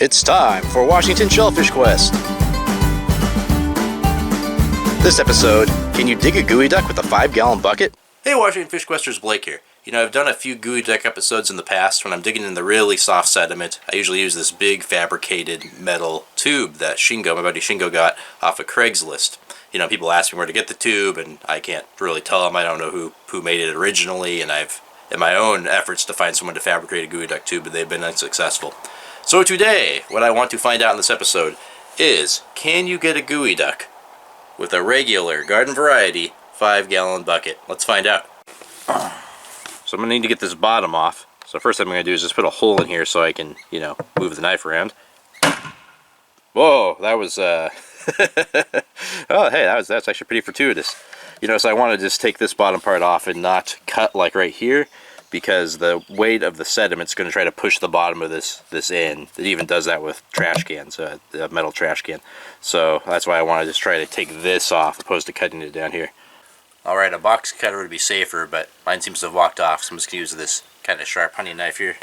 It's time for Washington Shellfish Quest. This episode, can you dig a geoduck with a 5-gallon bucket? Hey Washington Fish Questers, Blake here. You know, I've done a few geoduck episodes in the past when I'm digging in the really soft sediment. I usually use this big fabricated metal tube that Shingo, my buddy Shingo, got off of Craigslist. You know, people ask me where to get the tube, and I can't really tell them. I don't know who made it originally, and I've, in my own efforts to find someone to fabricate a geoduck tube, but they've been unsuccessful. So today, what I want to find out in this episode is, can you get a geoduck with a regular garden variety 5-gallon bucket? Let's find out. So I'm going to need to get this bottom off. So first thing I'm going to do is just put a hole in here so I can, you know, move the knife around. Whoa, that was, oh, hey, that's actually pretty fortuitous. You know, so I want to just take this bottom part off and not cut like right here, because the weight of the sediment's going to try to push the bottom of this in. It even does that with trash cans, a metal trash can. So that's why I want to just try to take this off opposed to cutting it down here. Alright, a box cutter would be safer, but mine seems to have walked off, so I'm just going to use this kind of sharp honey knife here.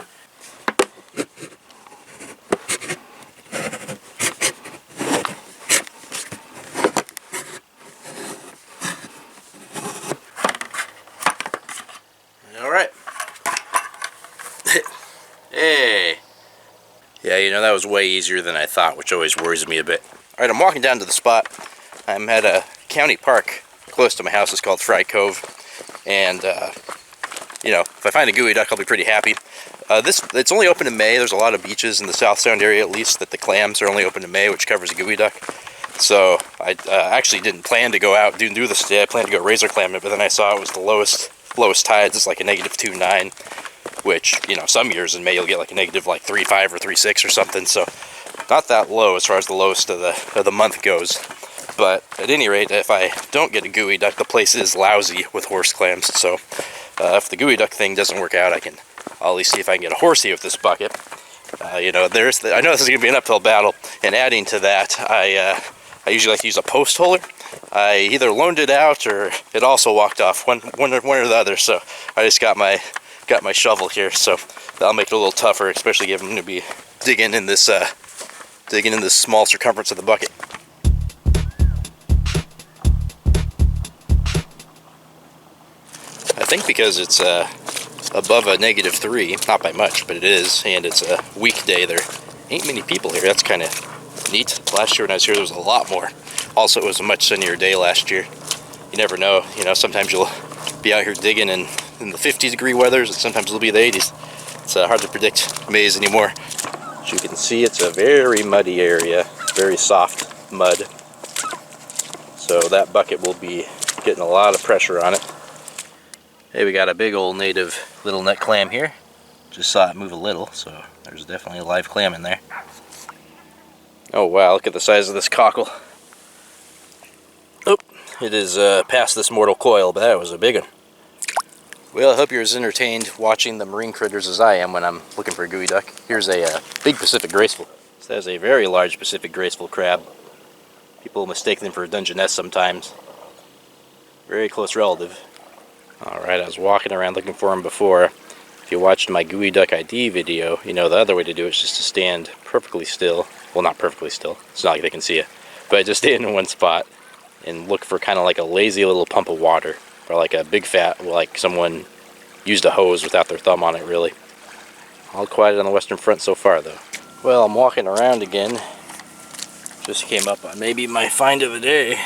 Alright. Hey! Yeah, you know, that was way easier than I thought, which always worries me a bit. Alright, I'm walking down to the spot. I'm at a county park close to my house. It's called Fry Cove, and you know, if I find a geoduck, I'll be pretty happy. It's only open in May. There's a lot of beaches in the South Sound area, at least, that the clams are only open in May, which covers a geoduck. So I actually didn't plan to go out and do this today. I planned to go razor clam it, but then I saw it was the lowest tides. It's like a -2.9, which, you know, some years in May you'll get like a -3.5 or 3.6 or something. So not that low as far as the lowest of the month goes. But at any rate, if I don't get a geoduck, the place is lousy with horse clams. So if the geoduck thing doesn't work out, I'll at least see if I can get a horsey with this bucket. You know, I know this is going to be an uphill battle, and adding to that, I usually like to use a post holer. I either loaned it out or it also walked off, one or the other. So I just got my shovel here, so that'll make it a little tougher, especially given I'm going to be digging in this small circumference of the bucket. I think because it's above a -3, not by much, but it is, and it's a weekday, there ain't many people here. That's kind of neat. Last year when I was here, there was a lot more. Also, it was a much sunnier day last year. You never know. You know, sometimes you'll be out here digging in the 50-degree weathers, and sometimes it'll be the 80s. It's hard to predict maize anymore. As you can see, it's a very muddy area, very soft mud. So that bucket will be getting a lot of pressure on it. Hey, we got a big old native little neck clam here. Just saw it move a little, so there's definitely a live clam in there. Oh wow, look at the size of this cockle. Oh, it is past this mortal coil, but that was a big one. Well, I hope you're as entertained watching the marine critters as I am when I'm looking for a geoduck. Here's a big Pacific graceful. So that is a very large Pacific graceful crab. People mistake them for a Dungeness sometimes. Very close relative. Alright, I was walking around looking for him before. If you watched my geoduck ID video, you know the other way to do it is just to stand perfectly still. Well, not perfectly still. It's not like they can see you. But just stand in one spot and look for kind of like a lazy little pump of water. Or like a big fat, like someone used a hose without their thumb on it, really. All quiet on the western front so far, though. Well, I'm walking around again. Just came up on maybe my find of the day.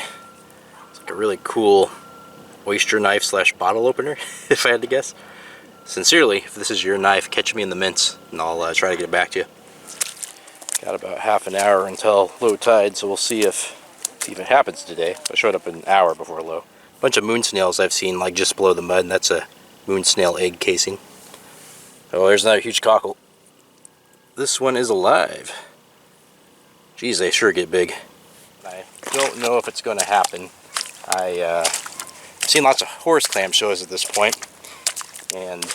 It's like a really cool oyster knife / bottle opener, if I had to guess. Sincerely, if this is your knife, catch me in the mints, and I'll try to get it back to you. Got about half an hour until low tide, so we'll see if it even happens today. I showed up an hour before low. Bunch of moon snails I've seen like just below the mud, and that's a moon snail egg casing. Oh, there's another huge cockle. This one is alive. Geez, they sure get big. I don't know if it's going to happen. I've seen lots of horse clam shows at this point, and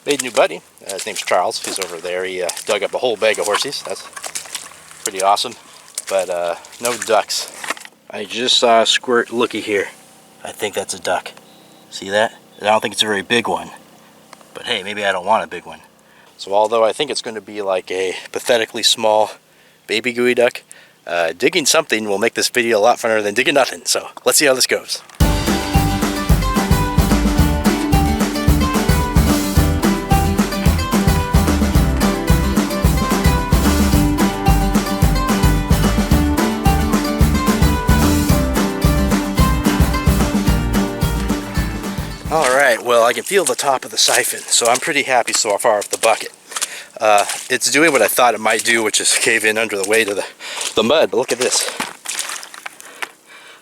made a new buddy. His name's Charles. He's over there. He dug up a whole bag of horsies. That's pretty awesome. But no ducks. I just saw a squirt looky here. I think that's a duck. See that? I don't think it's a very big one. But hey, maybe I don't want a big one. So although I think it's going to be like a pathetically small baby geoduck. Digging something will make this video a lot funner than digging nothing, so let's see how this goes. Alright, well, I can feel the top of the siphon, so I'm pretty happy so far with the bucket. It's doing what I thought it might do, which is cave in under the weight of the mud, but look at this.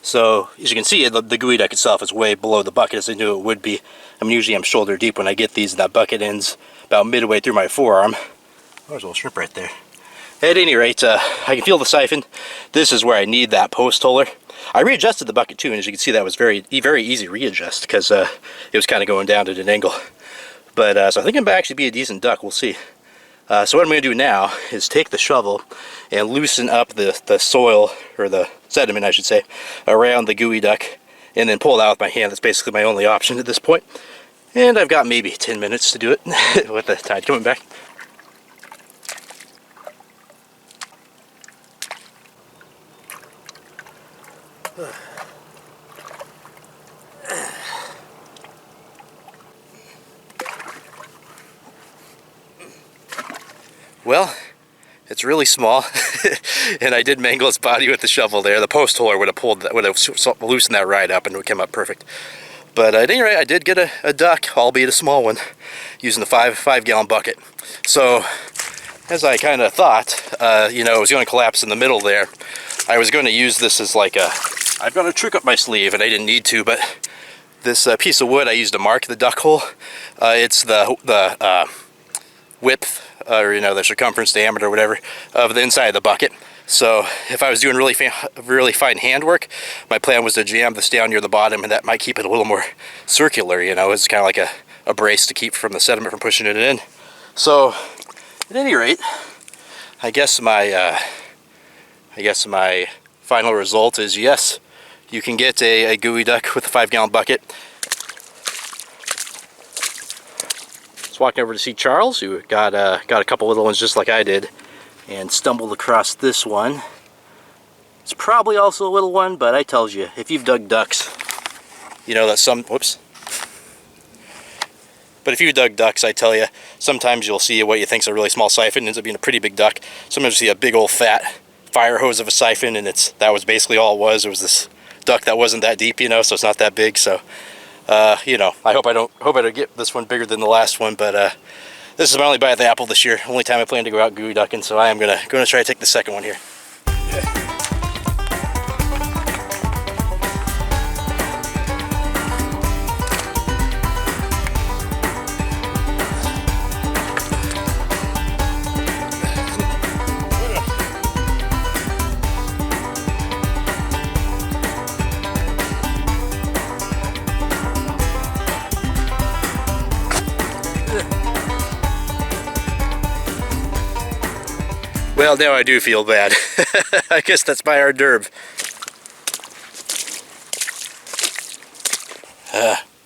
So, as you can see, the geoduck itself is way below the bucket as I knew it would be. I mean, usually I'm shoulder deep when I get these, and that bucket ends about midway through my forearm. Oh, there's a little shrimp right there. At any rate, I can feel the siphon. This is where I need that post holder. I readjusted the bucket too, and as you can see, that was very easy to readjust because it was kind of going down at an angle. But so I think it might actually be a decent duck. We'll see. So what I'm going to do now is take the shovel and loosen up the soil, or the sediment I should say, around the geoduck, and then pull it out with my hand. That's basically my only option at this point. And I've got maybe 10 minutes to do it with the tide coming back. Well, it's really small, and I did mangle its body with the shovel there. The post holder would have loosened that right up and it would come up perfect. But at any rate, I did get a duck, albeit a small one, using the five-gallon bucket. So, as I kind of thought, you know, it was going to collapse in the middle there. I was going to use this as like I've got a trick up my sleeve, and I didn't need to, but this piece of wood I used to mark the duck hole. It's the width, or you know, the circumference, diameter, whatever, of the inside of the bucket. So if I was doing really fine handwork, my plan was to jam this down near the bottom, and that might keep it a little more circular. You know, it's kind of like a brace to keep from the sediment from pushing it in. So at any rate, I guess my final result is yes, you can get a geoduck with a 5-gallon bucket. Walking over to see Charles, who got a couple little ones just like I did, and stumbled across this one. It's probably also a little one, but I tells you, if you've dug ducks, you know that whoops. But if you dug ducks, I tell you, sometimes you'll see what you think's a really small siphon ends up being a pretty big duck. Sometimes you see a big old fat fire hose of a siphon, and that was basically all it was. It was this duck that wasn't that deep, you know, so it's not that big. So you know, I hope I don't get this one bigger than the last one, but this is my only bite of the apple this year. Only time I plan to go out geoducking, so I am gonna try to take the second one here. Well, now I do feel bad. I guess that's my hors d'oeuvre.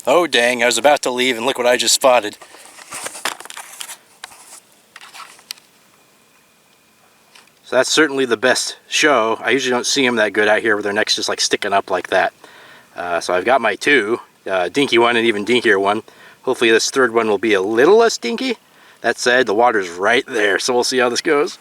Oh dang, I was about to leave and look what I just spotted. So that's certainly the best show. I usually don't see them that good out here with their necks just like sticking up like that. So I've got my two, dinky one and even dinkier one. Hopefully this third one will be a little less dinky. That said, the water's right there, so we'll see how this goes.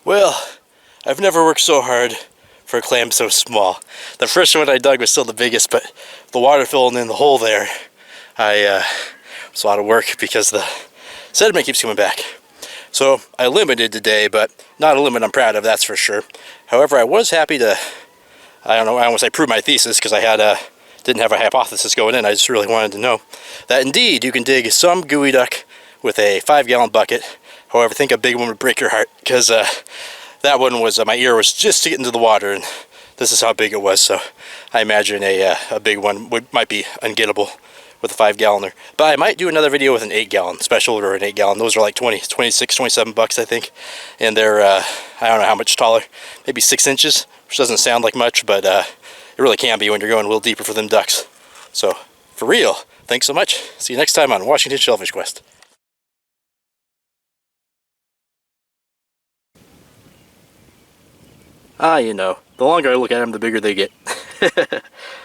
Well, I've never worked so hard for a clam so small. The first one I dug was still the biggest, but the water filling in the hole there, it's a lot of work because the sediment keeps coming back. So I limited today, but not a limit I'm proud of, that's for sure. However, I was happy to, I don't know, I almost say prove my thesis, because I had didn't have a hypothesis going in. I just really wanted to know that indeed you can dig some geoduck with a 5-gallon bucket. However, I think a big one would break your heart, because that one was, my ear was just to get into the water, and this is how big it was. So I imagine a big one might be ungettable with a 5-galloner. But I might do another video with an 8-gallon, special order an 8-gallon. Those are like 20, 26, 27 bucks, I think. And they're, I don't know how much taller, maybe 6 inches, which doesn't sound like much, but it really can be when you're going a little deeper for them ducks. So, for real, thanks so much. See you next time on Washington Shellfish Quest. Ah, you know, the longer I look at them, the bigger they get.